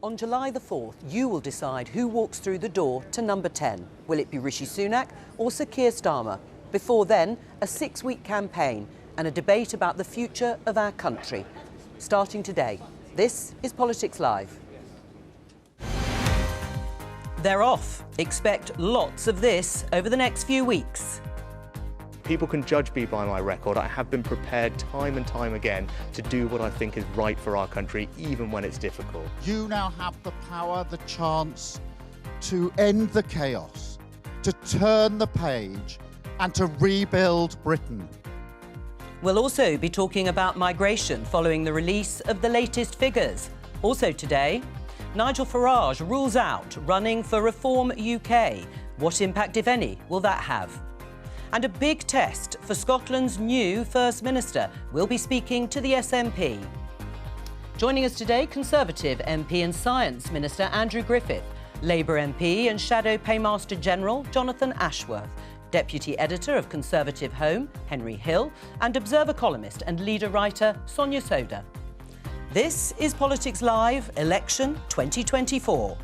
On July the 4th, you will decide who walks through the door to number 10. Will it be Rishi Sunak or Sir Keir Starmer? Before then, a 6-week campaign and a debate about the future of our country. Starting today, this is Politics Live. They're off. Expect lots of this over the next few weeks. People can judge me by my record. I have been prepared time and time again to do what I think is right for our country, even when it's difficult. You now have the power, the chance to end the chaos, to turn the page and to rebuild Britain. We'll also be talking about migration following the release of the latest figures. Also today, Nigel Farage rules out running for Reform UK. What impact, if any, will that have? And a big test for Scotland's new First Minister. We'll be speaking to the SNP. Joining us today, Conservative MP and Science Minister Andrew Griffith, Labour MP and Shadow Paymaster General Jonathan Ashworth, Deputy Editor of Conservative Home Henry Hill, and Observer columnist and leader writer Sonia Soda. This is Politics Live, Election 2024.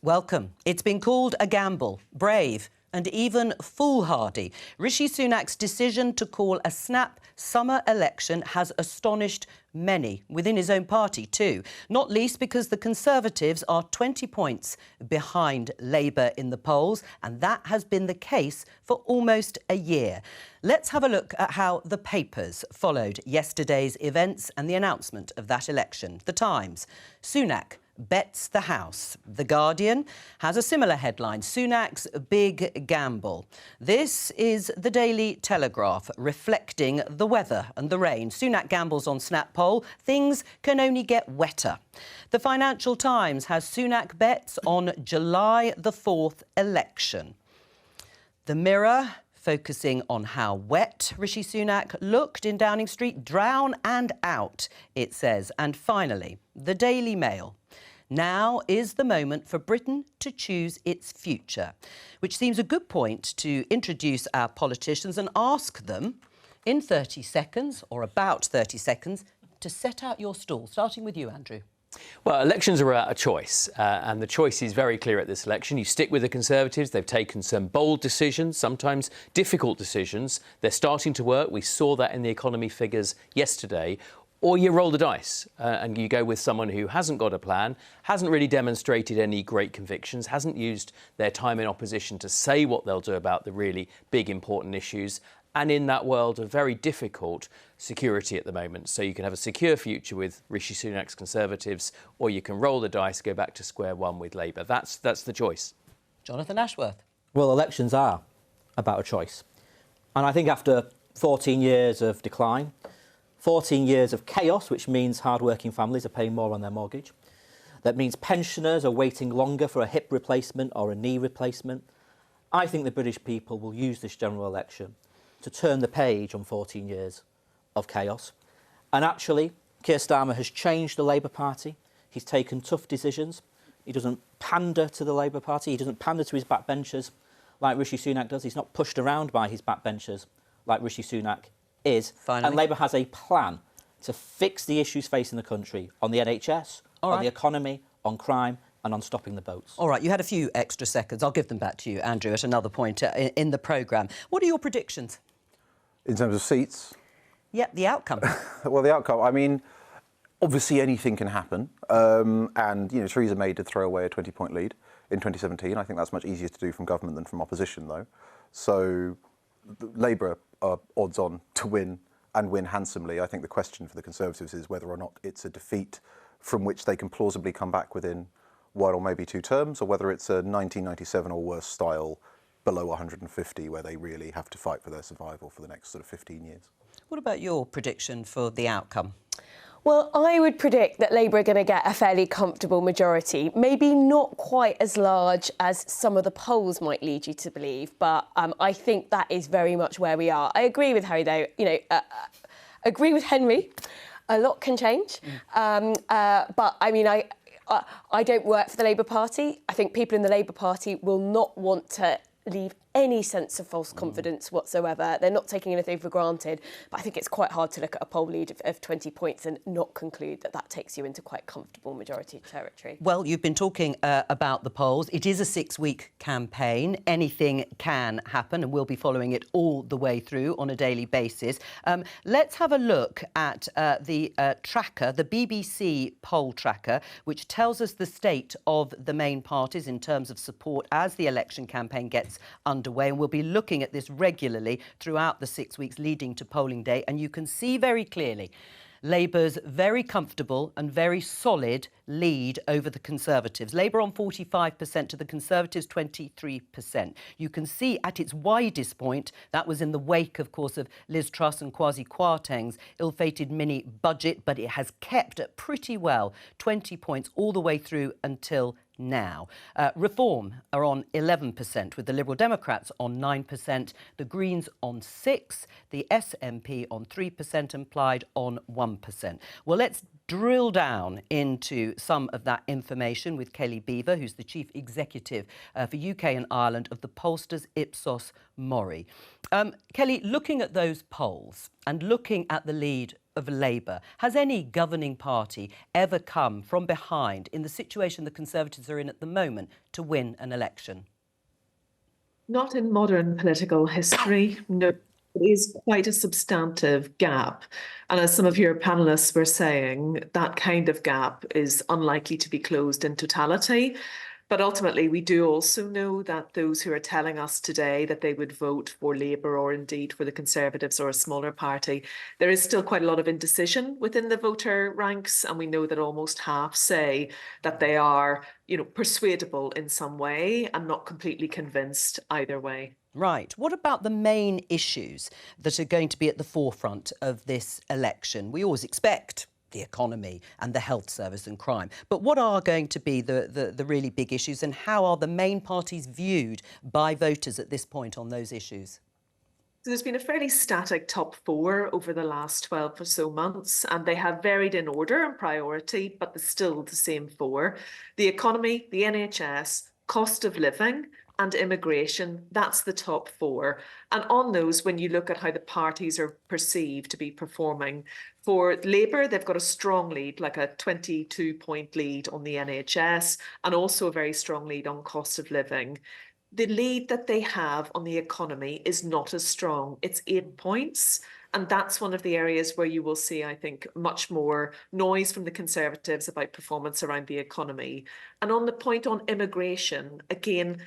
Welcome. It's been called a gamble, brave and even foolhardy. Rishi Sunak's decision to call a snap summer election has astonished many, within his own party too, not least because the Conservatives are 20 points behind Labour in the polls, and that has been the case for almost a year. Let's have a look at how the papers followed yesterday's events and the announcement of that election. The Times: Sunak bets the House. The Guardian has a similar headline: Sunak's big gamble. This is the Daily Telegraph, reflecting the weather and the rain. Sunak gambles on snap poll. Things can only get wetter. The Financial Times has Sunak bets on July the 4th election. The Mirror focusing on how wet Rishi Sunak looked in Downing Street. Drown and out, it says. And finally, the Daily Mail. Now is the moment for Britain to choose its future, which seems a good point to introduce our politicians and ask them in 30 seconds, or about 30 seconds, to set out your stall, starting with you, Andrew. Well, elections are about a choice, and the choice is very clear at this election. You stick with the Conservatives. They've taken some bold decisions, sometimes difficult decisions. They're starting to work. We saw that in the economy figures yesterday. Or you roll the dice and you go with someone who hasn't got a plan, hasn't really demonstrated any great convictions, hasn't used their time in opposition to say what they'll do about the really big, important issues, and in that world of very difficult security at the moment. So you can have a secure future with Rishi Sunak's Conservatives, or you can roll the dice, go back to square one with Labour. That's the choice. Jonathan Ashworth. Well, elections are about a choice. And I think after 14 years of decline, 14 years of chaos, which means hard-working families are paying more on their mortgage. That means pensioners are waiting longer for a hip replacement or a knee replacement. I think the British people will use this general election to turn the page on 14 years of chaos. And actually, Keir Starmer has changed the Labour Party. He's taken tough decisions. He doesn't pander to the Labour Party. He doesn't pander to his backbenchers like Rishi Sunak does. He's not pushed around by his backbenchers like Rishi Sunak is. Finally. And Labour has a plan to fix the issues facing the country on the NHS, on the economy, on crime and on stopping the boats. All right, you had a few extra seconds. I'll give them back to you, Andrew, at another point in the programme. What are your predictions? In terms of seats? Yeah, the outcome. Well, the outcome, I mean, obviously anything can happen. And, you know, Theresa May did throw away a 20-point lead in 2017. I think that's much easier to do from government than from opposition, though. So Labour are odds on to win and win handsomely. I think the question for the Conservatives is whether or not it's a defeat from which they can plausibly come back within one or maybe two terms, or whether it's a 1997 or worse style below 150 where they really have to fight for their survival for the next sort of 15 years. What about your prediction for the outcome? Well, I would predict that Labour are going to get a fairly comfortable majority, maybe not quite as large as some of the polls might lead you to believe, but I think that is very much where we are. I agree with Harry, though, agree with Henry. A lot can change. But, I mean, I don't work for the Labour Party. I think people in the Labour Party will not want to leave any sense of false confidence whatsoever. They're not taking anything for granted. But I think it's quite hard to look at a poll lead of 20 points and not conclude that that takes you into quite comfortable majority territory. Well, you've been talking about the polls. It is a 6-week campaign. Anything can happen, and we'll be following it all the way through on a daily basis. Let's have a look at the tracker, the BBC poll tracker, which tells us the state of the main parties in terms of support as the election campaign gets underway. And we'll be looking at this regularly throughout the 6 weeks leading to polling day. And you can see very clearly Labour's very comfortable and very solid lead over the Conservatives. Labour on 45% to the Conservatives 23%. You can see at its widest point, that was in the wake, of course, of Liz Truss and Kwasi Kwarteng's ill-fated mini budget, but it has kept at pretty well 20 points all the way through until now. Reform are on 11%, with the Liberal Democrats on 9%, the Greens on 6%, the SNP on 3% and Plaid on 1%. Well, let's drill down into some of that information with Kelly Beaver, who's the Chief Executive for UK and Ireland of the pollsters Ipsos Mori. Kelly, looking at those polls and looking at the lead of Labour, has any governing party ever come from behind in the situation the Conservatives are in at the moment to win an election? Not in modern political history, no. It is quite a substantive gap. And as some of your panellists were saying, that kind of gap is unlikely to be closed in totality. But ultimately, we do also know that those who are telling us today that they would vote for Labour or indeed for the Conservatives or a smaller party, there is still quite a lot of indecision within the voter ranks. And we know that almost half say that they are, persuadable in some way and not completely convinced either way. Right. What about the main issues that are going to be at the forefront of this election? We always expect the economy and the health service and crime. But what are going to be the really big issues, and how are the main parties viewed by voters at this point on those issues? So there's been a fairly static top four over the last 12 or so months, and they have varied in order and priority, but they're still the same four. The economy, the NHS, cost of living, and immigration, that's the top four. And on those, when you look at how the parties are perceived to be performing, for Labour, they've got a strong lead, like a 22-point lead on the NHS, and also a very strong lead on cost of living. The lead that they have on the economy is not as strong. It's 8 points. And that's one of the areas where you will see, I think, much more noise from the Conservatives about performance around the economy. And on the point on immigration, again,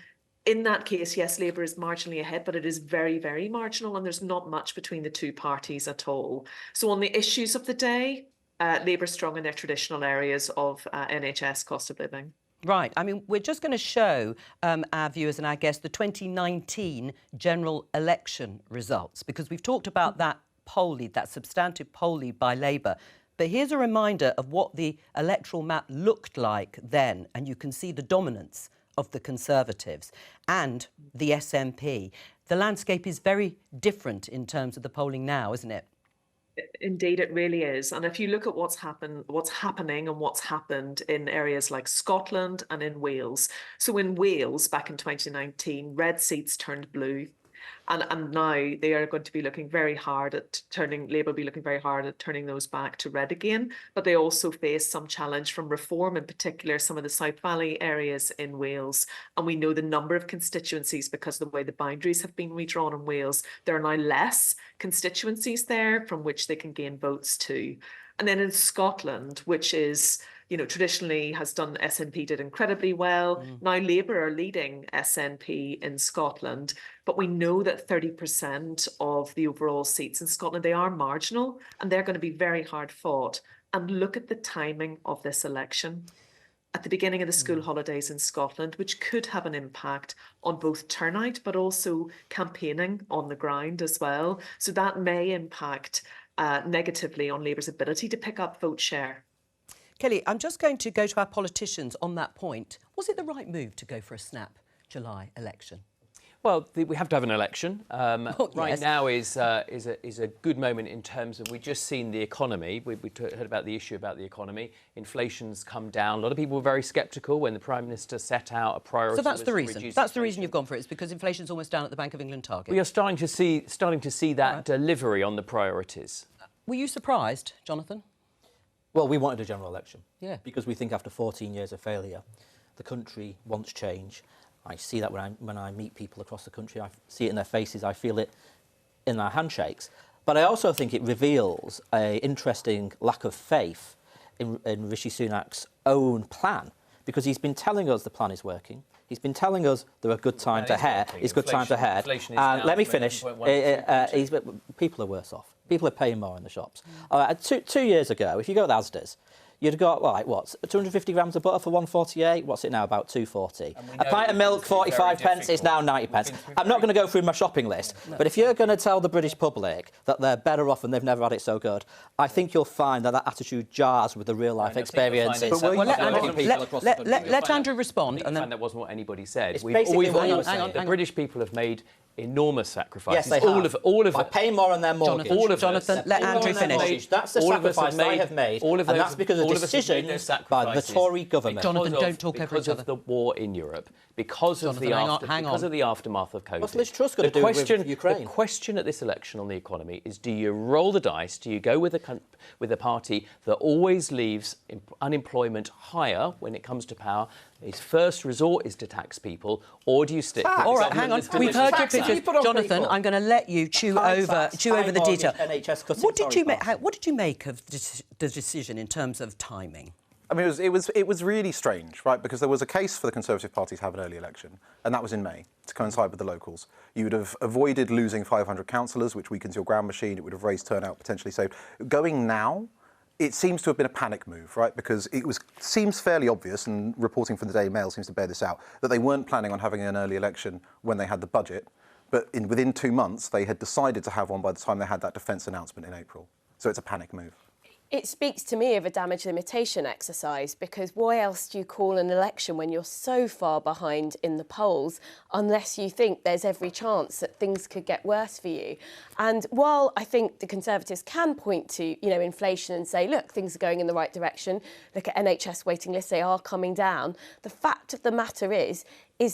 in that case, yes, Labour is marginally ahead, but it is very, very marginal, and there's not much between the two parties at all. So on the issues of the day, Labour strong in their traditional areas of NHS, cost of living. Right. I mean, we're just going to show our viewers and our guests the 2019 general election results, because we've talked about that poll lead, that substantive poll lead by Labour. But here's a reminder of what the electoral map looked like then, and you can see the dominance of the Conservatives and the SNP. The landscape is very different in terms of the polling now, isn't it? Indeed, it really is. And if you look at what's happening and what's happened in areas like Scotland and in Wales. So in Wales, back in 2019, red seats turned blue. And now they are going to be looking very hard at Labour will be looking very hard at turning those back to red again. But they also face some challenge from reform, in particular, some of the South Valley areas in Wales. And we know the number of constituencies, because of the way the boundaries have been redrawn in Wales, there are now less constituencies there from which they can gain votes to. And then in Scotland, which is, traditionally has done, SNP did incredibly well. Now Labour are leading SNP in Scotland, but we know that 30% of the overall seats in Scotland, they are marginal, and they're going to be very hard fought. And look at the timing of this election at the beginning of the school holidays in Scotland, which could have an impact on both turnout, but also campaigning on the ground as well. So that may impact negatively on Labour's ability to pick up vote share. Kelly, I'm just going to go to our politicians on that point. Was it the right move to go for a snap July election? Well, we have to have an election. Right yes. now is a good moment in terms of we've just seen the economy. We heard about the issue about the economy. Inflation's come down. A lot of people were very sceptical when the Prime Minister set out a priority. So that's the reason. That's the reason inflation. you've gone for it. It's because inflation's almost down at the Bank of England target. We are starting to see that delivery on the priorities. Were you surprised, Jonathan? Well, we wanted a general election. Yeah. Because we think after 14 years of failure, the country wants change. I see that when I meet people across the country. I see it in their faces. I feel it in their handshakes. But I also think it reveals an interesting lack of faith in Rishi Sunak's own plan, because he's been telling us the plan is working. He's been telling us there are good times ahead. It's good times ahead. And let me finish. People are worse off. People are paying more in the shops. 2 years ago, if you go to Asda's, you'd have got, like, what, 250 grams of butter for 1.48? What's it now, about 2.40? A pint of milk, 45 pence, it's now 90 pence. I'm not going to go through my shopping list, but if you're going to tell the British public that they're better off and they've never had it so good, I think you'll find that attitude jars with the real-life experiences. Let Andrew respond. And then that wasn't what anybody said. The British people have made enormous sacrifices. Yes, they have. All of by paying more on their mortgage. Jonathan, let Andrew finish. That's the sacrifice they have made, and that's because of decisions by the Tory government. Jonathan, don't talk over each other. Because of the war in Europe, because of the aftermath of COVID. What's Liz Truss going to do with Ukraine? The question at this election on the economy is: do you roll the dice? Do you go with a party that always leaves unemployment higher when it comes to power? His first resort is to tax people, or do you stick? All right, hang on. We've heard your pictures, Jonathan. I'm going to let you chew over the detail. What did you make of the decision in terms of timing? I mean, it was really strange, right? Because there was a case for the Conservative Party to have an early election, and that was in May, to coincide with the locals. You would have avoided losing 500 councillors, which weakens your ground machine. It would have raised turnout, potentially saved. Going now, it seems to have been a panic move, right? Because seems fairly obvious, and reporting from the Daily Mail seems to bear this out, that they weren't planning on having an early election when they had the budget, but within 2 months they had decided to have one by the time they had that defence announcement in April. So it's a panic move. It speaks to me of a damage limitation exercise, because why else do you call an election when you're so far behind in the polls, unless you think there's every chance that things could get worse for you? And while I think the Conservatives can point to, inflation and say, look, things are going in the right direction, look at NHS waiting lists, they are coming down, the fact of the matter is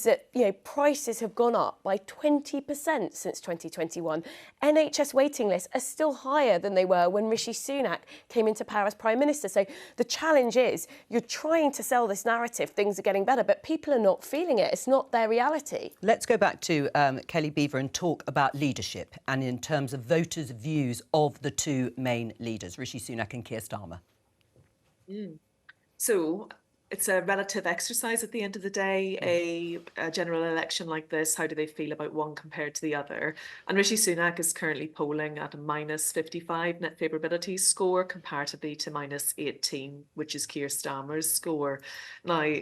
that, prices have gone up by 20% since 2021. NHS waiting lists are still higher than they were when Rishi Sunak came into power as Prime Minister. So the challenge is you're trying to sell this narrative, things are getting better, but people are not feeling it. It's not their reality. Let's go back to Kelly Beaver and talk about leadership and in terms of voters' views of the two main leaders, Rishi Sunak and Keir Starmer. So it's a relative exercise at the end of the day, a general election like this. How do they feel about one compared to the other? And Rishi Sunak is currently polling at a -55 net favourability score comparatively to -18, which is Keir Starmer's score. Now,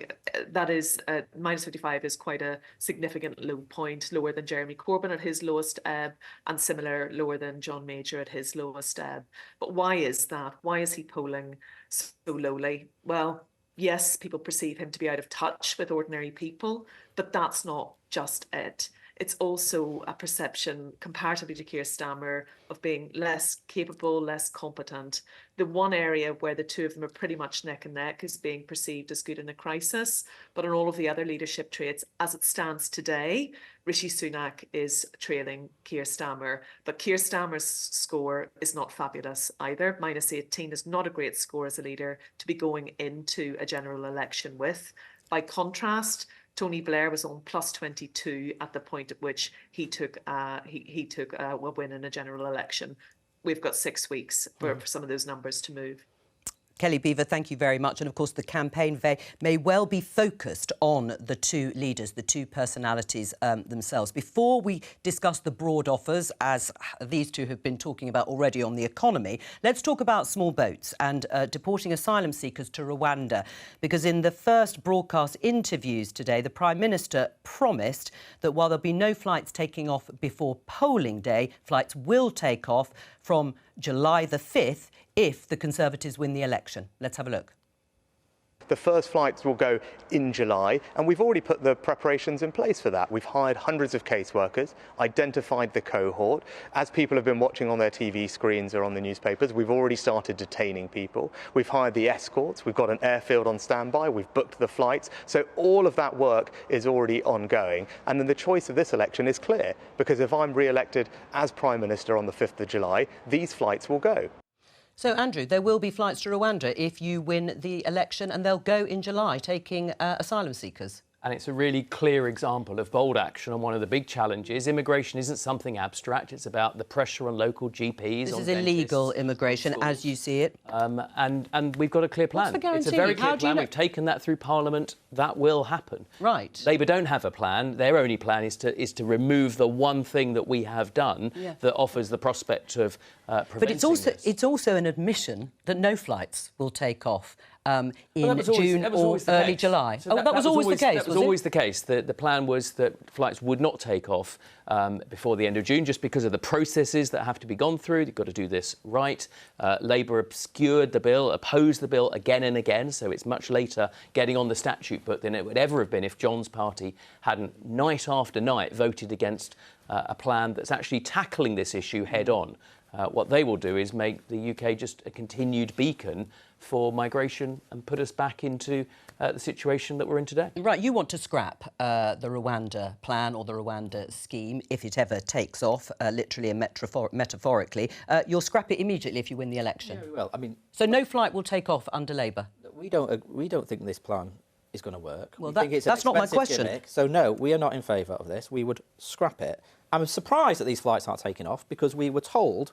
that is, -55 is quite a significant low point, lower than Jeremy Corbyn at his lowest ebb, and similar lower than John Major at his lowest ebb. But why is that? Why is he polling so lowly? Well, yes, people perceive him to be out of touch with ordinary people, but that's not just it. It's also a perception, comparatively to Keir Starmer, of being less capable, less competent. The one area where the two of them are pretty much neck and neck is being perceived as good in a crisis. But on all of the other leadership traits, as it stands today, Rishi Sunak is trailing Keir Starmer. But Keir Starmer's score is not fabulous either. -18 is not a great score as a leader to be going into a general election with. By contrast, Tony Blair was on +22 at the point at which he took a win in a general election. We've got 6 weeks for some of those numbers to move. Kelly Beaver, thank you very much. And of course, the campaign may well be focused on the two leaders, the two personalities themselves. Before we discuss the broad offers, as these two have been talking about already on the economy, let's talk about small boats and deporting asylum seekers to Rwanda. Because in the first broadcast interviews today, the Prime Minister promised that while there'll be no flights taking off before polling day, flights will take off from July the 5th if the Conservatives win the election. Let's have a look. The first flights will go in July, and we've already put the preparations in place for that. We've hired hundreds of caseworkers, identified the cohort. As people have been watching on their TV screens or on the newspapers, we've already started detaining people. We've hired the escorts, we've got an airfield on standby, we've booked the flights. So all of that work is already ongoing. And then the choice of this election is clear, because if I'm re-elected as Prime Minister on the 5th of July, these flights will go. So, Andrew, there will be flights to Rwanda if you win the election, and they'll go in July, taking asylum seekers. And it's a really clear example of bold action on one of the big challenges. Immigration isn't something abstract. It's about the pressure on local GPs. This is illegal immigration, as you see it. And we've got a clear plan. What's the guarantee? It's a very clear plan. Know? We've taken that through Parliament. That will happen. Right. Labour don't have a plan. Their only plan is to remove the one thing that we have done that offers the prospect of preventing But it's also an admission that no flights will take off in June or early July. So that was always the case, That was always the case. The plan was that flights would not take off before the end of June, just because of the processes that have to be gone through. You've got to do this right. Labour obscured the bill, opposed the bill again and again, so it's much later getting on the statute book than it would ever have been if John's party hadn't, night after night, voted against a plan that's actually tackling this issue head-on. What they will do is make the UK just a continued beacon for migration and put us back into the situation that we're in today. Right, you want to scrap the Rwanda plan or the Rwanda scheme if it ever takes off, literally and metaphorically. You'll scrap it immediately if you win the election. Yeah, well, I mean, so no flight will take off under Labour. We don't think this plan is going to work. Well, think it's that's not my question. Gimmick. So no, we are not in favour of this. We would scrap it. I'm surprised that these flights aren't taking off, because we were told.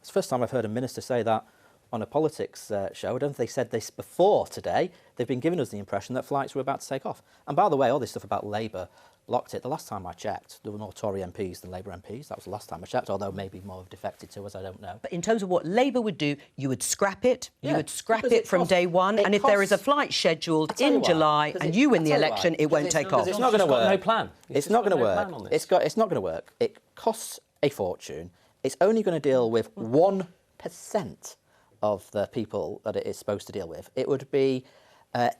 It's the first time I've heard a minister say that on a politics show. I don't think they said this before today. They've been giving us the impression that flights were about to take off. And by the way, all this stuff about Labour locked it. The last time I checked, there were more Tory MPs than Labour MPs. That was the last time I checked, although maybe more have defected to us, I don't know. But in terms of what Labour would do, you would scrap it. Yeah, you would scrap it from day one. And if there is a flight scheduled in July and you win the election, it won't take off. It's not going to work. No plan. It's not going to work. It's not going to work. It costs a fortune. It's only going to deal with 1% of the people that it is supposed to deal with. It would be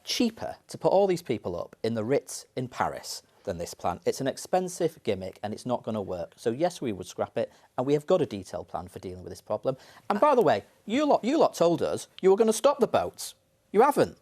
cheaper to put all these people up in the Ritz in Paris than this plan. It's an expensive gimmick and it's not going to work. So yes, we would scrap it, and we have got a detailed plan for dealing with this problem. And by the way, you lot told us you were going to stop the boats. You haven't.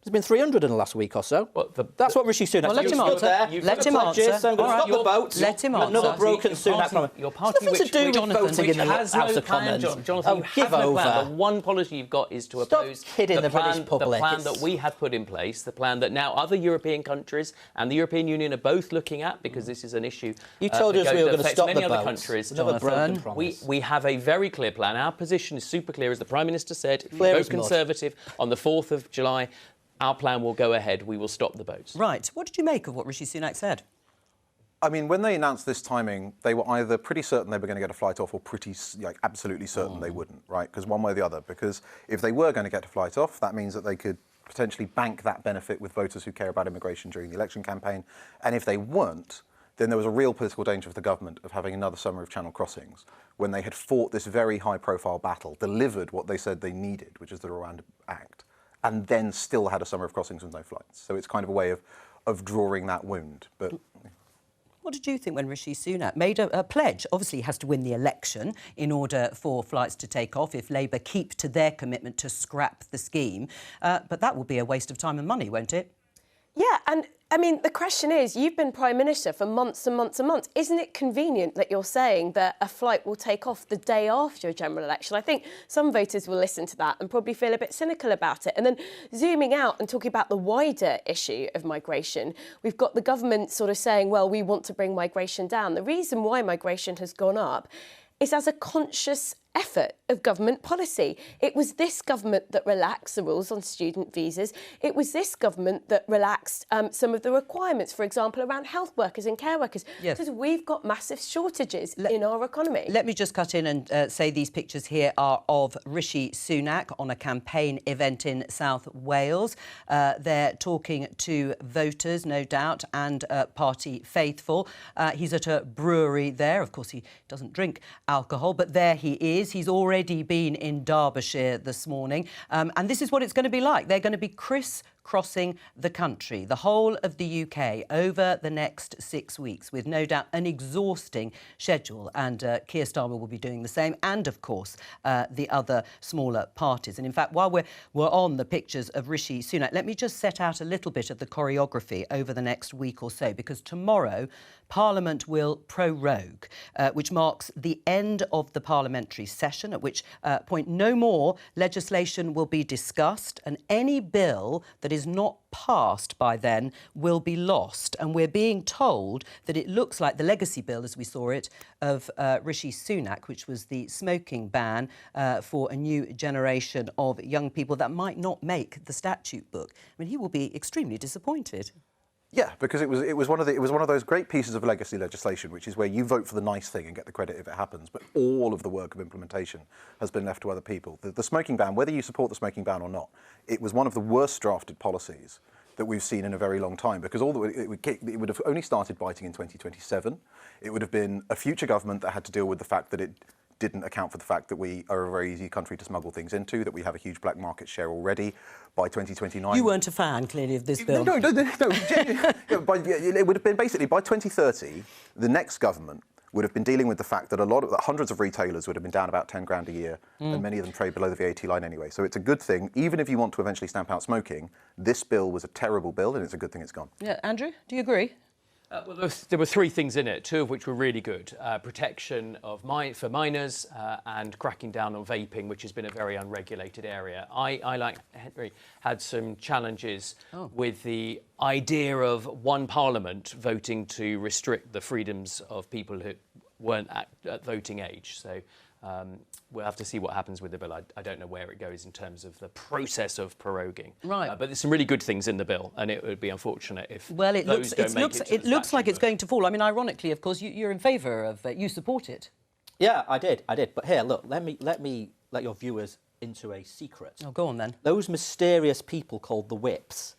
There's been 300 in the last week or so. That's what Rishi Sunak. Well, let him answer. Let him answer. So I'm going to stop the boats. Let him answer. Another broken Sunak promise. Your party, nothing to do with voting in the House of Commons. Jonathan, you have no plan. The one policy you've got is to oppose the plan that we have put in place, the plan that now other European countries and the European Union are both looking at, because this is an issue. You told us we were going to stop many the other boats. countries. Jonathan, we have a very clear plan. Our position is super clear, as the Prime Minister said. If you vote Conservative on the 4th of July, our plan will go ahead. We will stop the boats. Right. What did you make of what Rishi Sunak said? I mean, when they announced this timing, they were either pretty certain they were going to get a flight off, or pretty, absolutely certain they wouldn't, right? Because one way or the other. Because if they were going to get a flight off, that means that they could potentially bank that benefit with voters who care about immigration during the election campaign. And if they weren't, then there was a real political danger for the government of having another summer of channel crossings, when they had fought this very high-profile battle, delivered what they said they needed, which is the Rwanda Act, and then still had a summer of crossings with no flights. So it's kind of a way of drawing that wound. But what did you think when Rishi Sunak made a pledge? Obviously, he has to win the election in order for flights to take off if Labour keep to their commitment to scrap the scheme. But that will be a waste of time and money, won't it? Yeah, and I mean, the question is, you've been Prime Minister for months and months and months. Isn't it convenient that you're saying that a flight will take off the day after a general election? I think some voters will listen to that and probably feel a bit cynical about it. And then zooming out and talking about the wider issue of migration, we've got the government sort of saying, well, we want to bring migration down. The reason why migration has gone up is as a conscious effort of government policy. It was this government that relaxed the rules on student visas. It was this government that relaxed some of the requirements, for example, around health workers and care workers, because we've got massive shortages in our economy. Let me just cut in and say these pictures here are of Rishi Sunak on a campaign event in South Wales. They're talking to voters, no doubt, and party faithful. He's at a brewery there. Of course, he doesn't drink alcohol, but there he is. He's already been in Derbyshire this morning. And this is what it's going to be like. They're going to be crossing the country, the whole of the UK, over the next 6 weeks, with no doubt an exhausting schedule. And Keir Starmer will be doing the same, and of course the other smaller parties. And in fact, while we're on the pictures of Rishi Sunak, let me just set out a little bit of the choreography over the next week or so, because tomorrow Parliament will prorogue, which marks the end of the parliamentary session, at which point no more legislation will be discussed, and any bill that is not passed by then will be lost. And we're being told that it looks like the legacy bill, as we saw it, of Rishi Sunak, which was the smoking ban for a new generation of young people, that might not make the statute book. I mean, he will be extremely disappointed. Yeah, because it was one of those great pieces of legacy legislation, which is where you vote for the nice thing and get the credit if it happens, but all of the work of implementation has been left to other people. The smoking ban, whether you support the smoking ban or not, it was one of the worst drafted policies that we've seen in a very long time, because it would have only started biting in 2027. It would have been a future government that had to deal with the fact that it didn't account for the fact that we are a very easy country to smuggle things into, that we have a huge black market share already. By 2029... You weren't a fan, clearly, of this bill. No. It would have been basically, by 2030, the next government would have been dealing with the fact that hundreds of retailers would have been down about 10 grand a year, and many of them trade below the VAT line anyway. So it's a good thing. Even if you want to eventually stamp out smoking, this bill was a terrible bill, and it's a good thing it's gone. Yeah, Andrew, do you agree? Well, there were three things in it, two of which were really good. Protection for minors and cracking down on vaping, which has been a very unregulated area. I like Henry, had some challenges with the idea of one parliament voting to restrict the freedoms of people who weren't at voting age. So we'll have to see what happens with the bill. I don't know where it goes in terms of the process of proroguing. Right. But there's some really good things in the bill, and it would be unfortunate if Well, it those don't make it to it the looks like it's statute book. going to fall. I mean, ironically, of course, you're in favour of you support it. Yeah, I did. But here, look, let your viewers into a secret. Oh, go on then. Those mysterious people called the whips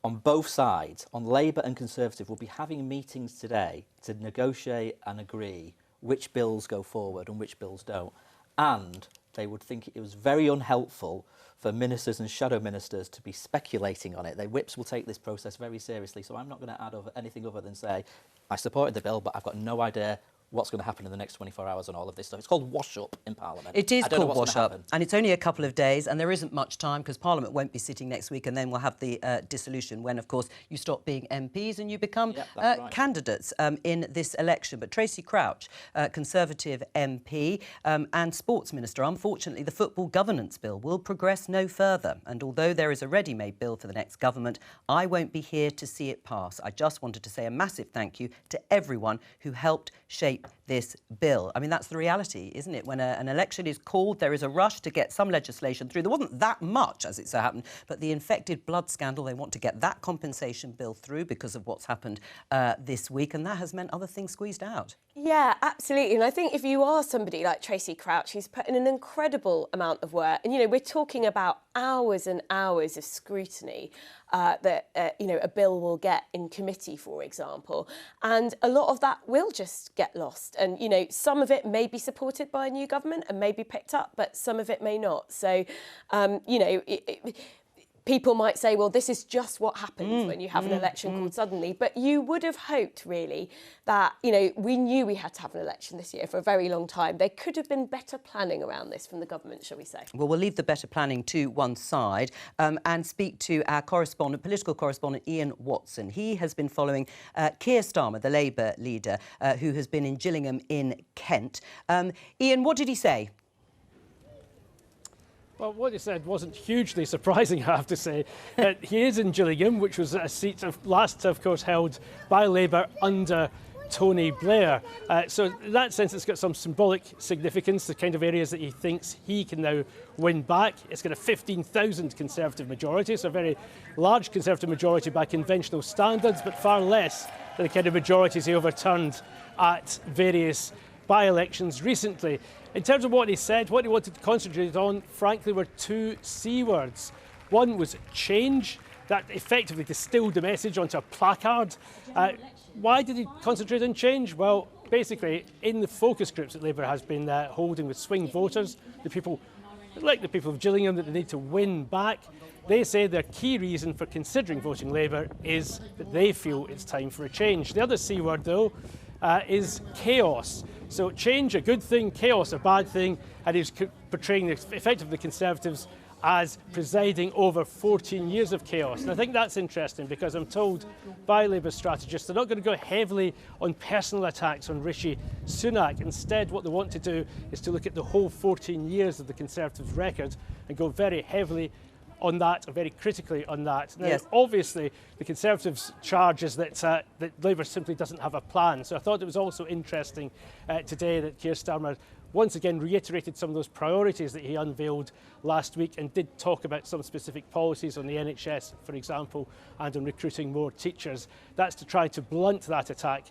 on both sides, on Labour and Conservative, will be having meetings today to negotiate and agree which bills go forward and which bills don't. And they would think it was very unhelpful for ministers and shadow ministers to be speculating on it. The whips will take this process very seriously, so I'm not going to add anything other than say I supported the bill, but I've got no idea what's going to happen in the next 24 hours on all of this stuff. It's called wash up in Parliament. It is called wash up, and it's only a couple of days, and there isn't much time because Parliament won't be sitting next week, and then we'll have the dissolution when, of course, you stop being MPs and you become candidates in this election. But Tracy Crouch, Conservative MP and Sports Minister, unfortunately, the Football Governance Bill will progress no further. And although there is a ready-made bill for the next government, I won't be here to see it pass. I just wanted to say a massive thank you to everyone who helped shape this bill. I mean, that's the reality, isn't it? When an election is called, there is a rush to get some legislation through. There wasn't that much, as it so happened, but the infected blood scandal, they want to get that compensation bill through because of what's happened this week, and that has meant other things squeezed out. Yeah, absolutely. And I think if you are somebody like Tracy Crouch, who's put in an incredible amount of work, and, we're talking about hours and hours of scrutiny that, a bill will get in committee, for example, and a lot of that will just get lost. And, some of it may be supported by a new government and may be picked up, but some of it may not. So, people might say, well, this is just what happens when you have an election called suddenly. But you would have hoped, really, that, we knew we had to have an election this year for a very long time. There could have been better planning around this from the government, shall we say. Well, we'll leave the better planning to one side and speak to our political correspondent, Ian Watson. He has been following Keir Starmer, the Labour leader, who has been in Gillingham in Kent. Ian, what did he say? Well, what he said wasn't hugely surprising, I have to say. He is in Gillingham, which was a seat last, of course, held by Labour under Tony Blair. So in that sense, it's got some symbolic significance, the kind of areas that he thinks he can now win back. It's got a 15,000 Conservative majority, so a very large Conservative majority by conventional standards, but far less than the kind of majorities he overturned at various by-elections recently. In terms of what he said, what he wanted to concentrate on, frankly, were two C words. One was change. That effectively distilled the message onto a placard. Why did he concentrate on change? Well, basically, in the focus groups that Labour has been holding with swing voters, the people like the people of Gillingham, that they need to win back. They say their key reason for considering voting Labour is that they feel it's time for a change. The other C word, though, is chaos. So change, a good thing, chaos, a bad thing, and he's portraying effectively the Conservatives as presiding over 14 years of chaos. And I think that's interesting because I'm told by Labour strategists they're not going to go heavily on personal attacks on Rishi Sunak. Instead, what they want to do is to look at the whole 14 years of the Conservatives' record and go very heavily on that, or very critically on that. Now, yes. Obviously, the Conservatives' charge is that Labour simply doesn't have a plan. So I thought it was also interesting today that Keir Starmer once again reiterated some of those priorities that he unveiled last week and did talk about some specific policies on the NHS, for example, and on recruiting more teachers. That's to try to blunt that attack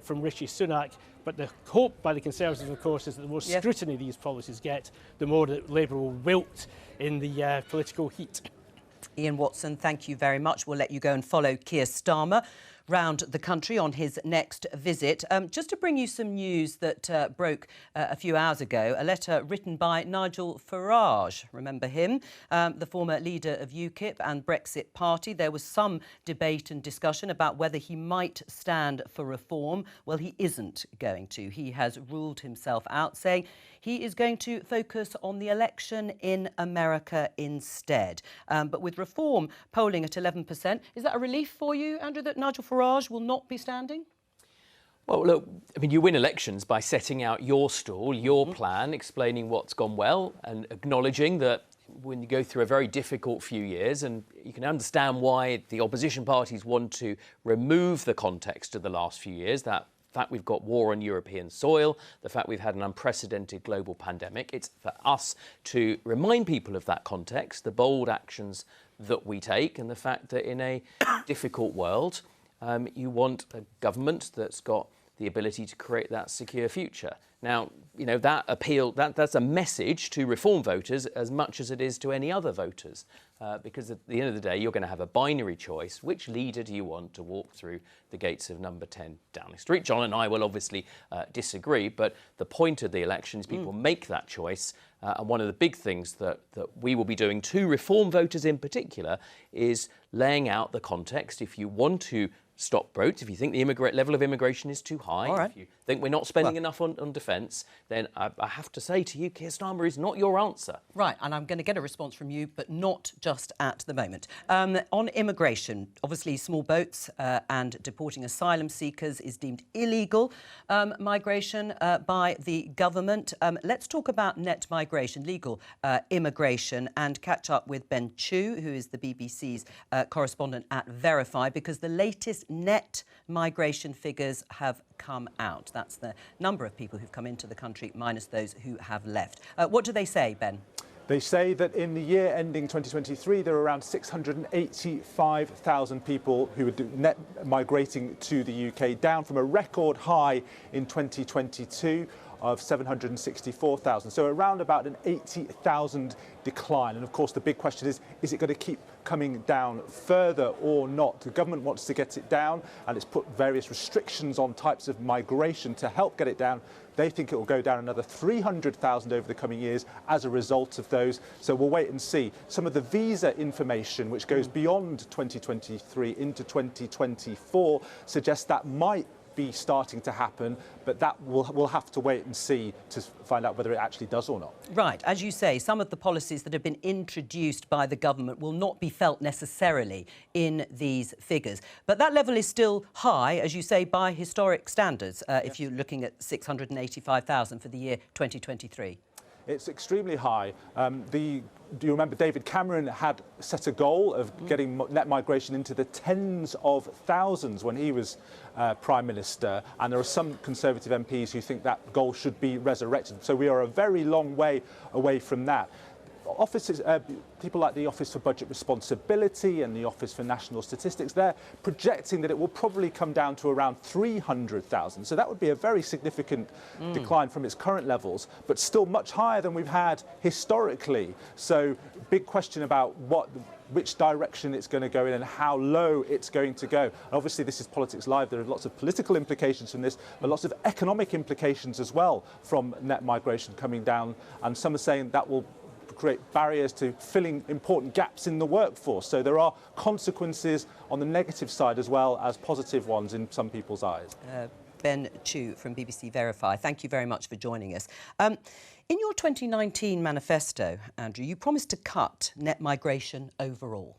from Rishi Sunak. But the hope by the Conservatives, of course, is that the more scrutiny these policies get, the more that Labour will wilt in the political heat. Ian Watson, thank you very much. We'll let you go and follow Keir Starmer round the country on his next visit. Just to bring you some news that broke a few hours ago, a letter written by Nigel Farage, remember him, the former leader of UKIP and Brexit Party. There was some debate and discussion about whether he might stand for reform. Well, he isn't going to. He has ruled himself out, saying he is going to focus on the election in America instead. But with reform polling at 11%, is that a relief for you, Andrew, that Nigel Farage will not be standing? Well, look, I mean, you win elections by setting out your stall, your plan, explaining what's gone well and acknowledging that when you go through a very difficult few years, and you can understand why the opposition parties want to remove the context of the last few years, that fact we've got war on European soil, the fact we've had an unprecedented global pandemic. It's for us to remind people of that context, the bold actions that we take, and the fact that in a difficult world, you want a government that's got the ability to create that secure future. Now, you know, that appeal, that's a message to reform voters as much as it is to any other voters. Because at the end of the day, you're going to have a binary choice. Which leader do you want to walk through the gates of number 10 Downing Street? John and I will obviously disagree, but the point of the election is people make that choice. And one of the big things that we will be doing to reform voters in particular is laying out the context. If you want to stop votes, if you think the level of immigration is too high, if you think we're not spending enough on defence, then I have to say to you, Keir Starmer is not your answer. Right, and I'm going to get a response from you, but not just at the moment. On immigration, obviously small boats and deporting asylum seekers is deemed illegal migration by the government. Let's talk about net migration, legal immigration, and catch up with Ben Chu, who is the BBC's correspondent at Verify, because the latest net migration figures have come out. That's the number of people who've come into the country minus those who have left. What do they say, Ben? They say that in the year ending 2023, there are around 685,000 people who are net migrating to the UK, down from a record high in 2022 of 764,000. So around about an 80,000 decline. And of course, the big question is it going to keep coming down further or not? The government wants to get it down, and it's put various restrictions on types of migration to help get it down. They think it will go down another 300,000 over the coming years as a result of those. So we'll wait and see. Some of the visa information, which goes beyond 2023 into 2024, suggests that might be starting to happen, but that we'll have to wait and see to find out whether it actually does or not. Right, as you say, some of the policies that have been introduced by the government will not be felt necessarily in these figures. But that level is still high, as you say, by historic standards, if you're looking at 685,000 for the year 2023. It's extremely high. Do you remember David Cameron had set a goal of getting net migration into the tens of thousands when he was Prime Minister, and there are some Conservative MPs who think that goal should be resurrected. So we are a very long way away from that. Offices, people like the Office for Budget Responsibility and the Office for National Statistics, they're projecting that it will probably come down to around 300,000. So that would be a very significant decline from its current levels, but still much higher than we've had historically. So big question about which direction it's going to go in and how low it's going to go. And obviously, this is Politics Live. There are lots of political implications from this, but lots of economic implications as well from net migration coming down. And some are saying that will create barriers to filling important gaps in the workforce. So there are consequences on the negative side as well as positive ones in some people's eyes. Ben Chu from BBC Verify, thank you very much for joining us. In your 2019 manifesto, Andrew, you promised to cut net migration overall.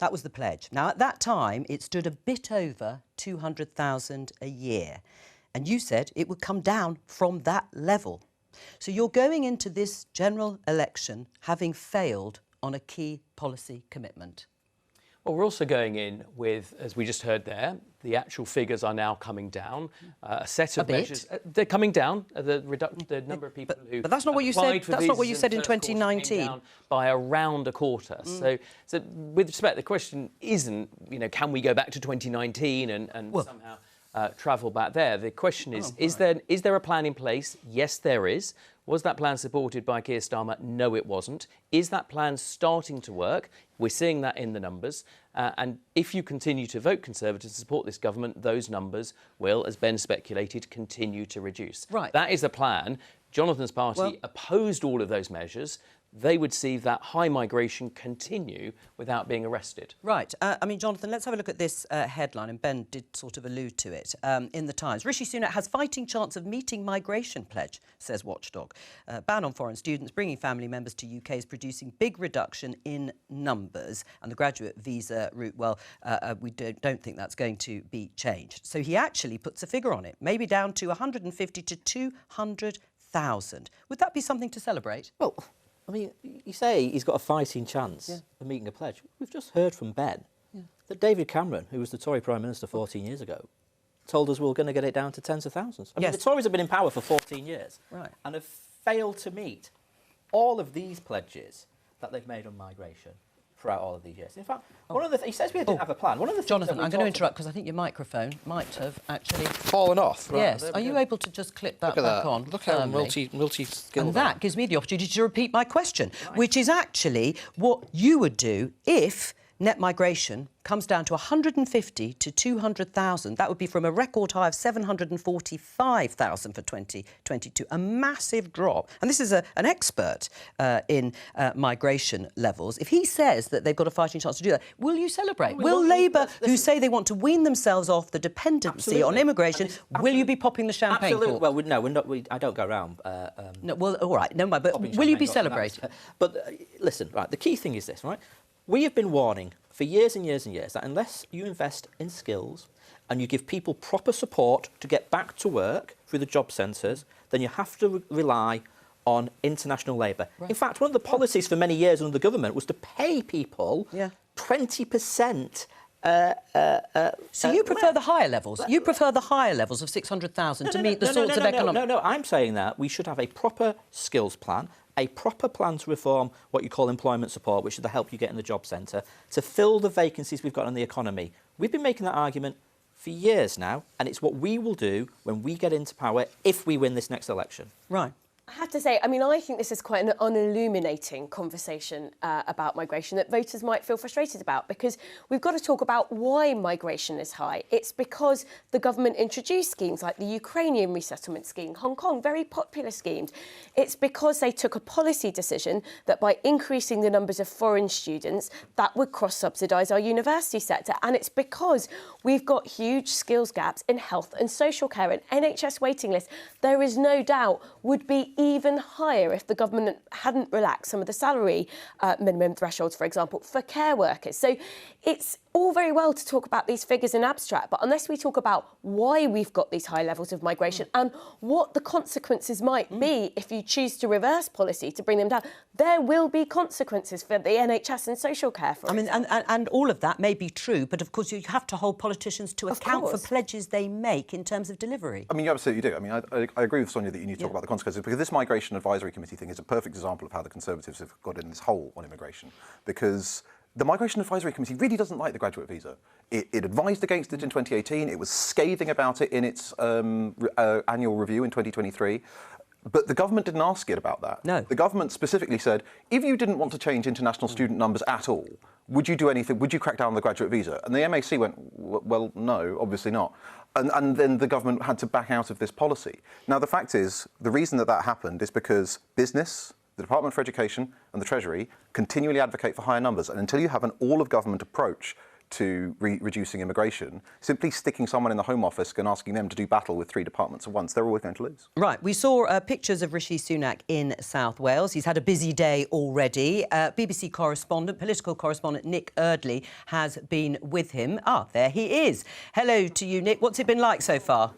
That was the pledge. Now, at that time, it stood a bit over 200,000 a year. And you said it would come down from that level. So you're going into this general election having failed on a key policy commitment. Well, we're also going in with, as we just heard there, the actual figures are now coming down. A set of measures, they're coming down. The number of people who but that's not what you said. That's not what you said in 2019. Came down by around a quarter. So, with respect, the question isn't, can we go back to 2019 and somehow travel back there? The question is there a plan in place? Yes, there is. Was that plan supported by Keir Starmer? No, it wasn't. Is that plan starting to work? We're seeing that in the numbers. And if you continue to vote Conservative to support this government, those numbers will, as Ben speculated, continue to reduce. Right. That is the plan. Jonathan's party opposed all of those measures. They would see that high migration continue without being arrested. Right. Jonathan, let's have a look at this headline, and Ben did sort of allude to it in the Times. Rishi Sunak has fighting chance of meeting migration pledge, says Watchdog. Ban on foreign students bringing family members to UK is producing big reduction in numbers, and the graduate visa route, we don't think that's going to be changed. So he actually puts a figure on it, maybe down to 150 to 200,000. Would that be something to celebrate? Well, you say he's got a fighting chance of meeting a pledge. We've just heard from Ben that David Cameron, who was the Tory Prime Minister 14 years ago, told us we were going to get it down to tens of thousands. The Tories have been in power for 14 years and have failed to meet all of these pledges that they've made on migration throughout all of these years. In fact, he says we didn't have a plan. One of the things Jonathan, I'm going to interrupt because I think your microphone might have actually fallen off. Right, yes. Are you able to just clip that back on? Look how multi-skilled. And that gives me the opportunity to repeat my question, which is actually what you would do if net migration comes down to 150 to 200,000. That would be from a record high of 745,000 for 2022, a massive drop. And this is an expert in migration levels. If he says that they've got a fighting chance to do that, will you celebrate? Will Labour, who say they want to wean themselves off the dependency on immigration, will you be popping the champagne cork? Well, no, we're not. I don't go around. No, well, all right, never mind. But will you be celebrating? But listen, right. The key thing is this, right? We have been warning for years and years and years that unless you invest in skills and you give people proper support to get back to work through the job centres, then you have to rely on international labour. Right. In fact, one of the policies for many years under the government was to pay people 20%. So you prefer the higher levels? You prefer the higher levels of 600,000 to meet the sorts of economic... No, I'm saying that we should have a proper skills plan, a proper plan to reform what you call employment support, which is the help you get in the job centre, to fill the vacancies we've got in the economy. We've been making that argument for years now, and it's what we will do when we get into power if we win this next election. Right. I have to say, I think this is quite an unilluminating conversation about migration that voters might feel frustrated about, because we've got to talk about why migration is high. It's because the government introduced schemes like the Ukrainian resettlement scheme, Hong Kong, very popular schemes. It's because they took a policy decision that by increasing the numbers of foreign students, that would cross-subsidise our university sector. And it's because we've got huge skills gaps in health and social care, and NHS waiting lists, there is no doubt, would be even higher if the government hadn't relaxed some of the salary minimum thresholds, for example, for care workers. So it's all very well to talk about these figures in abstract, but unless we talk about why we've got these high levels of migration and what the consequences might be if you choose to reverse policy to bring them down, there will be consequences for the NHS and social care, for example. And all of that may be true, but of course you have to hold politicians to account for pledges they make in terms of delivery. You absolutely do. I agree with Sonia that you need to talk about the consequences, because this Migration Advisory Committee thing is a perfect example of how the Conservatives have got in this hole on immigration, because the Migration Advisory Committee really doesn't like the graduate visa. It advised against it in 2018. It was scathing about it in its annual review in 2023. But the government didn't ask it about that. No. The government specifically said, if you didn't want to change international student numbers at all, would you do anything? Would you crack down on the graduate visa? And the MAC went, well, no, obviously not. And then the government had to back out of this policy. Now, the fact is, the reason that happened is because business, the Department for Education and the Treasury continually advocate for higher numbers. And until you have an all-of-government approach to reducing immigration, simply sticking someone in the Home Office and asking them to do battle with 3 departments at once, they're always going to lose. Right, we saw pictures of Rishi Sunak in South Wales. He's had a busy day already. BBC correspondent, political correspondent Nick Eardley has been with him. Ah, there he is. Hello to you, Nick. What's it been like so far?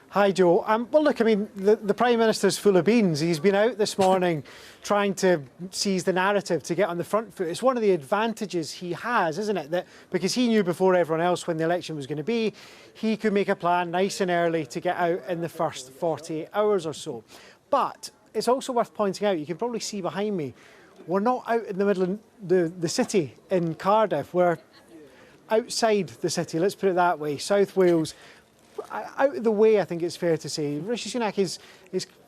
Hi, Joe. Well, look, I mean, the Prime Minister's full of beans. He's been out this morning trying to seize the narrative to get on the front foot. It's one of the advantages he has, isn't it? That because he knew before everyone else when the election was going to be, he could make a plan nice and early to get out in the first 48 hours or so. But it's also worth pointing out, you can probably see behind me, we're not out in the middle of the city in Cardiff. We're outside the city, let's put it that way. South Wales. Out of the way, I think it's fair to say. Rishi Sunak is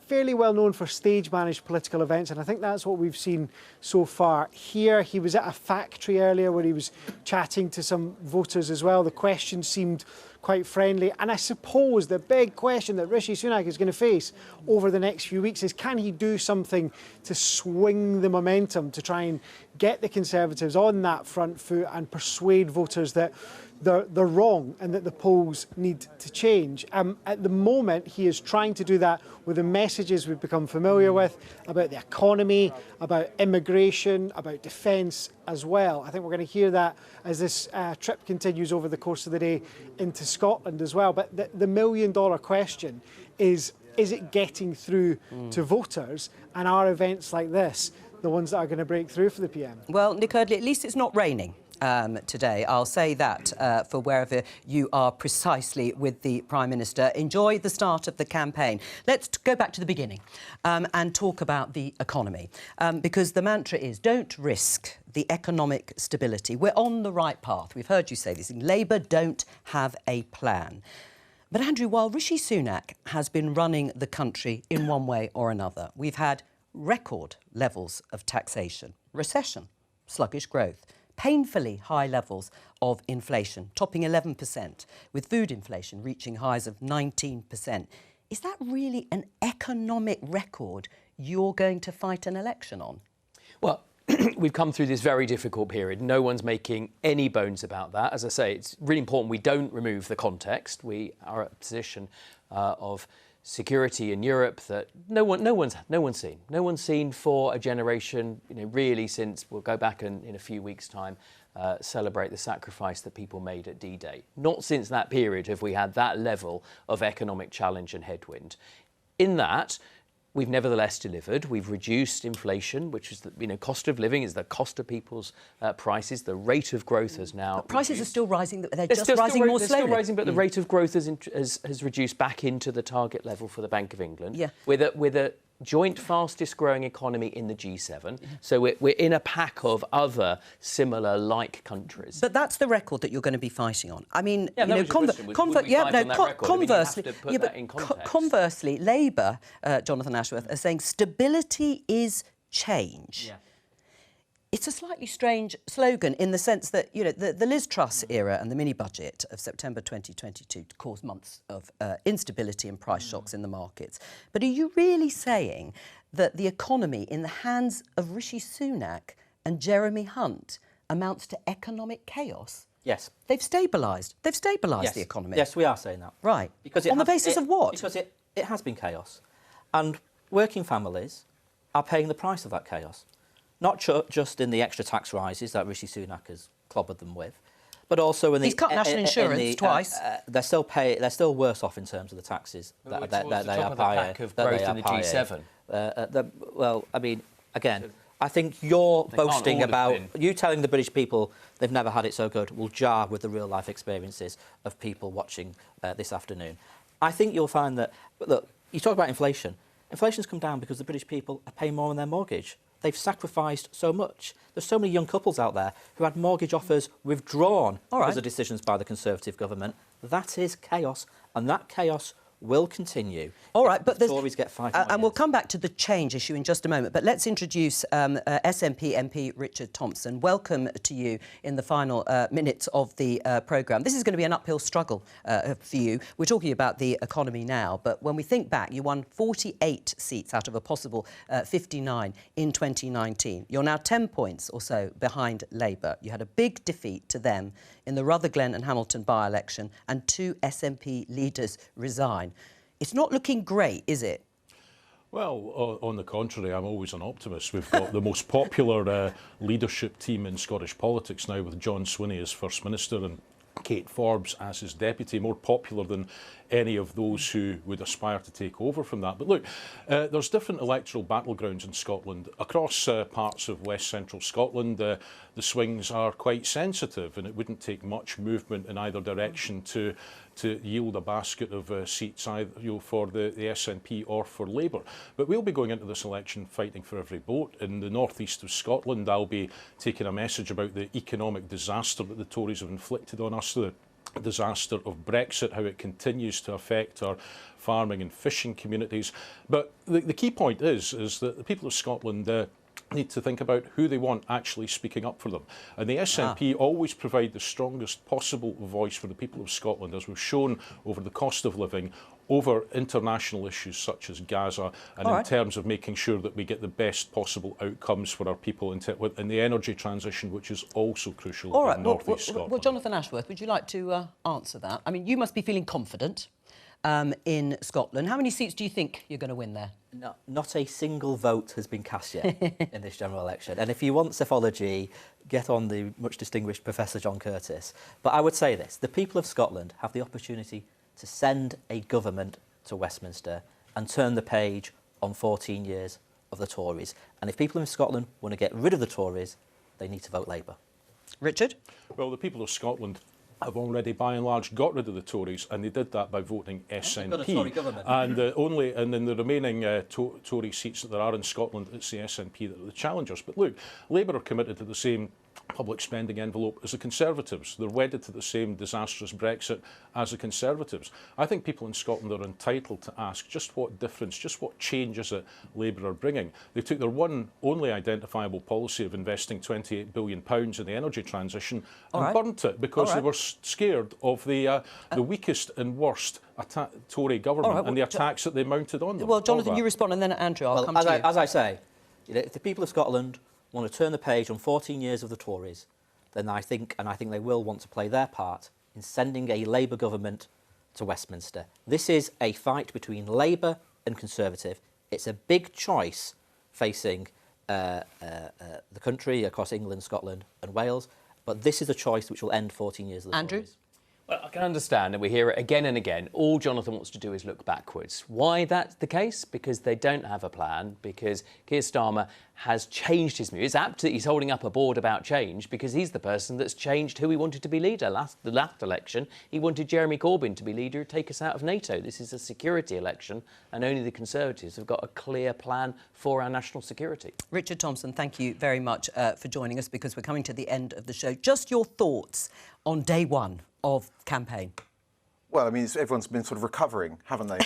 fairly well known for stage-managed political events, and I think that's what we've seen so far. Here, he was at a factory earlier where he was chatting to some voters as well. The questions seemed quite friendly, and I suppose the big question that Rishi Sunak is going to face over the next few weeks is, can he do something to swing the momentum, to try and get the Conservatives on that front foot and persuade voters that they're wrong and that the polls need to change. At the moment, he is trying to do that with the messages we've become familiar with about the economy, about immigration, about defence as well. I think we're going to hear that as this trip continues over the course of the day into Scotland as well. But the million-dollar question is it getting through to voters, and are events like this the ones that are going to break through for the PM? Well, Nick Eardley, at least it's not raining today. I'll say that for wherever you are precisely with the Prime Minister. Enjoy the start of the campaign. Let's go back to the beginning and talk about the economy, because the mantra is don't risk the economic stability. We're on the right path. We've heard you say this. Labour don't have a plan. But, Andrew, while Rishi Sunak has been running the country in one way or another, we've had record levels of taxation, recession, sluggish growth, painfully high levels of inflation, topping 11%, with food inflation reaching highs of 19%. Is that really an economic record you're going to fight an election on? Well, we've come through this very difficult period. No one's making any bones about that. As I say, it's really important we don't remove the context. We are at a position of security in Europe that no one's seen. No one's seen for a generation, really, since we'll go back and in a few weeks' time celebrate the sacrifice that people made at D-Day. Not since that period have we had that level of economic challenge and headwind. In that, we've nevertheless delivered. We've reduced inflation, which is the cost of living is the cost of people's prices. The rate of growth has now But prices reduced. are still rising. They're just rising more slowly. They're still rising, but the rate of growth has reduced back into the target level for the Bank of England. Yeah. With a joint fastest growing economy in the G7. So we're in a pack of other similar like countries. But that's the record that you're going to be fighting on. I mean, conversely, Labour, Jonathan Ashworth, are saying stability is change. Yeah. It's a slightly strange slogan in the sense that, the Liz Truss era and the mini-budget of September 2022 caused months of instability and price shocks in the markets. But are you really saying that the economy in the hands of Rishi Sunak and Jeremy Hunt amounts to economic chaos? Yes. They've stabilised. They've stabilised the economy. Yes, we are saying that. Right. Because on the basis of what? Because it has been chaos. And working families are paying the price of that chaos. Not just in the extra tax rises that Rishi Sunak has clobbered them with, but also in the... He's cut national insurance twice. They're still worse off in terms of the taxes that they are paying. Of growth in the G7. Well, I mean, again, I think you're boasting about... You telling the British people they've never had it so good will jar with the real-life experiences of people watching this afternoon. I think you'll find that... Look, you talk about inflation. Inflation's come down because the British people are paying more on their mortgage. They've sacrificed so much. There's so many young couples out there who had mortgage offers withdrawn because of decisions by the Conservative government. That is chaos, and that chaos will continue. All right, but the Tories get 5 more and we'll years. come back to the change issue in just a moment. But let's introduce SNP MP Richard Thompson. Welcome to you in the final minutes of the programme. This is going to be an uphill struggle for you. We're talking about the economy now, but when we think back, you won 48 seats out of a possible 59 in 2019. You're now 10 points or so behind Labour. You had a big defeat to them in the Rutherglen and Hamilton by-election, and 2 SNP leaders resign. It's not looking great, is it? Well, on the contrary, I'm always an optimist. We've got the most popular leadership team in Scottish politics now, with John Swinney as First Minister and Kate Forbes as his deputy, more popular than any of those who would aspire to take over from that. But look, there's different electoral battlegrounds in Scotland. Across parts of West Central Scotland, the swings are quite sensitive, and it wouldn't take much movement in either direction to yield a basket of seats either, for the SNP or for Labour. But we'll be going into this election fighting for every vote. In the northeast of Scotland, I'll be taking a message about the economic disaster that the Tories have inflicted on us, the disaster of Brexit, how it continues to affect our farming and fishing communities. But the key point is that the people of Scotland need to think about who they want actually speaking up for them. And the SNP always provide the strongest possible voice for the people of Scotland, as we've shown over the cost of living, over international issues such as Gaza, and in terms of making sure that we get the best possible outcomes for our people in the energy transition, which is also crucial in North East Scotland. Well, Jonathan Ashworth, would you like to answer that? I mean, you must be feeling confident in Scotland. How many seats do you think you're going to win there? No, not a single vote has been cast yet in this general election. And if you want psephology, get on the much distinguished Professor John Curtis. But I would say this, the people of Scotland have the opportunity to send a government to Westminster and turn the page on 14 years of the Tories. And if people in Scotland want to get rid of the Tories, they need to vote Labour. Richard? Well, the people of Scotland have already, by and large, got rid of the Tories, and they did that by voting SNP. Got a Tory government. And in the remaining Tory seats that there are in Scotland, it's the SNP that are the challengers. But look, Labour are committed to the same public spending envelope as the Conservatives. They're wedded to the same disastrous Brexit as the Conservatives. I think people in Scotland are entitled to ask just what difference, just what change is it Labour are bringing. They took their one only identifiable policy of investing £28 billion in the energy transition and burnt it because they were scared of the weakest and worst Tory government and the attacks that they mounted on them. Well, Jonathan, you respond, and then Andrew, I'll come to you. As I say, if the people of Scotland want to turn the page on 14 years of the Tories, then I think they will want to play their part in sending a Labour government to Westminster. This is a fight between Labour and Conservative. It's a big choice facing the country across England, Scotland and Wales, but this is a choice which will end 14 years of the Tories. Well, I can understand, and we hear it again and again. All Jonathan wants to do is look backwards. Why that's the case? Because they don't have a plan, because Keir Starmer has changed his views. He's holding up a board about change because he's the person that's changed who he wanted to be leader. The last election, he wanted Jeremy Corbyn to be leader, take us out of NATO. This is a security election, and only the Conservatives have got a clear plan for our national security. Richard Thompson, thank you very much for joining us, because we're coming to the end of the show. Just your thoughts on day one of campaign. Well, I mean, everyone's been sort of recovering, haven't they?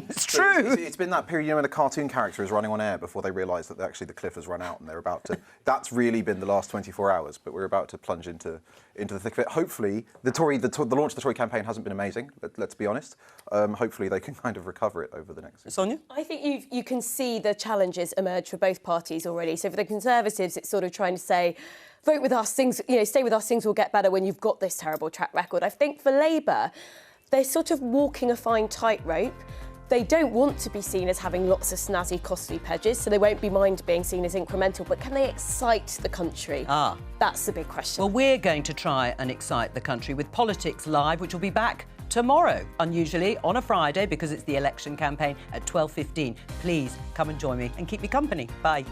It's true. It's been that period, when a cartoon character is running on air before they realise that actually the cliff has run out and they're about to... That's really been the last 24 hours, but we're about to plunge into the thick of it. Hopefully, the launch of the Tory campaign hasn't been amazing, let's be honest. Hopefully they can kind of recover it over the next... Sonia? I think you can see the challenges emerge for both parties already. So for the Conservatives, it's sort of trying to say, vote with us, things, stay with us, things will get better when you've got this terrible track record. I think for Labour, they're sort of walking a fine tightrope. They don't want to be seen as having lots of snazzy, costly pledges, so they won't be mind being seen as incremental, but can they excite the country? That's the big question. Well, we're going to try and excite the country with Politics Live, which will be back tomorrow, unusually on a Friday, because it's the election campaign at 12:15. Please come and join me and keep me company. Bye.